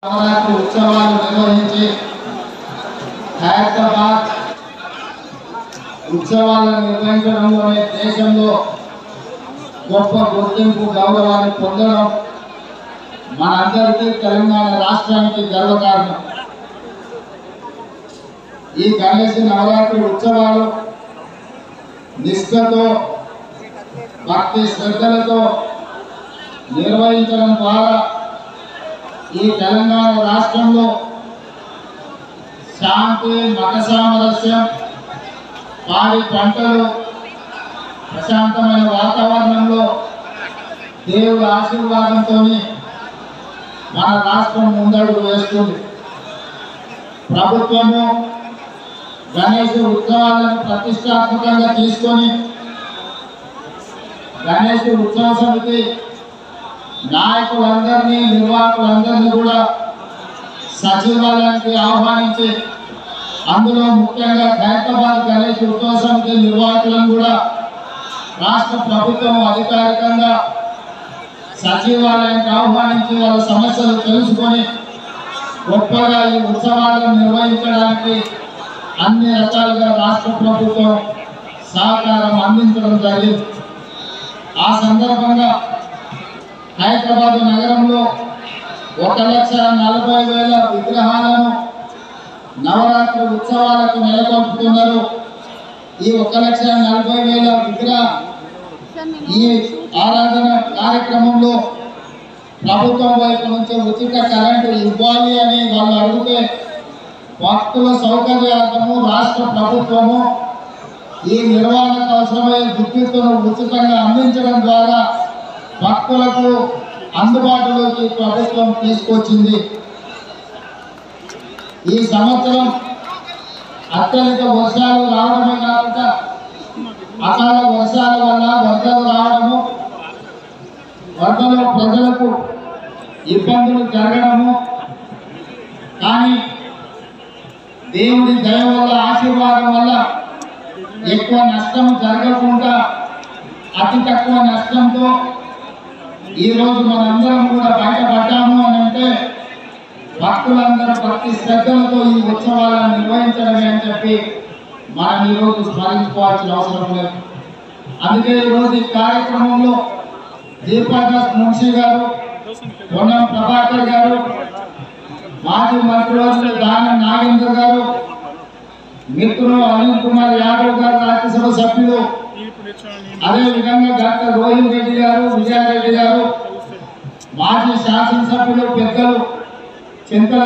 నవరాత్రి ఉత్సవాలు నిర్వహించి హైదరాబాద్ ఉత్సవాలను నిర్వహించడంలోనే దేశంలో గొప్ప గుర్తింపు గౌరవాన్ని పొందడం మనందరికీ తెలంగాణ రాష్ట్రానికి గర్వకారణం. ఈ గణేష్ నవరాత్రి ఉత్సవాలు నిష్ఠతో భక్తి శ్రద్ధలతో నిర్వహించడం ద్వారా ఈ తెలంగాణ రాష్ట్రంలో శాంతి మత సామరస్యం పాడి పంటలు ప్రశాంతమైన వాతావరణంలో దేవుడి ఆశీర్వాదంతో మన రాష్ట్రం ముందడుగు వేస్తుంది. ప్రభుత్వము గణేష్ ఉత్సవాలను ప్రతిష్టాత్మకంగా తీసుకొని గణేష్ ఉత్సవ సమితి నాయకులందరినీ నిర్వాహకులందరినీ కూడా సచివాలయానికి ఆహ్వానించి అందులో ముఖ్యంగా హైదరాబాద్ గణేష్ ఉత్సవ సమితి నిర్వాహకులను కూడా రాష్ట్ర ప్రభుత్వం అధికారికంగా సచివాలయానికి ఆహ్వానించి వాళ్ళ సమస్యలు తెలుసుకొని గొప్పగా ఈ ఉత్సవాలను నిర్వహించడానికి అన్ని రకాలుగా రాష్ట్ర ప్రభుత్వం సహకారం అందించడం జరిగింది. ఆ సందర్భంగా హైదరాబాద్ నగరంలో 1,40,000 విగ్రహాలను నవరాత్రి ఉత్సవాలకు నెలకొల్పుతున్నారు. ఈ 1,40,000 విగ్రహ ఈ ఆరాధన కార్యక్రమంలో ప్రభుత్వం వైపు నుంచి ఉచిత కరెంటు ఇవ్వాలి అని వాళ్ళు అడిగితే భక్తుల సౌకర్యార్థము రాష్ట్ర ప్రభుత్వము ఈ నిర్వహణకు అవసరమైన విద్యుత్తును ఉచితంగా అందించడం ద్వారా భక్తులకు అందుబాటులోకి ప్రభుత్వం తీసుకొచ్చింది. ఈ సంవత్సరం అత్యధిక వర్షాలు రావడమే కాకుండా అకాల వర్షాల వల్ల వరదలు రావడము, వరదలో ప్రజలకు ఇబ్బందులు జరగడము, కానీ దేవుడి దయ వల్ల ఆశీర్వాదం వల్ల ఎక్కువ నష్టం జరగకుండా అతి తక్కువ నష్టంతో ఈరోజు మనందరం కూడా బయటపడ్డాము అని అంటే భక్తులందరూ భక్తి శ్రద్ధలతో ఈ ఉత్సవాలను నిర్వహించడమే అని చెప్పి మనం ఈరోజు స్మరించుకోవాల్సిన అవసరం లేదు. అందుకే ఈరోజు ఈ కార్యక్రమంలో దీపాదాస్ మున్షి గారు, పొన్నం ప్రభాకర్ గారు, మాజీ మంత్రివర్యులు దాన నాగేంద్ర గారు, మిత్రులు అనిల్ కుమార్ యాదవ్ గారు, రాజ్యసభ సభ్యులు, అదేవిధంగా డాక్టర్ రోహిత్ రెడ్డి గారు, విజయారెడ్డి గారు, మాజీ శాసనసభ్యులు పెద్దలు చింతల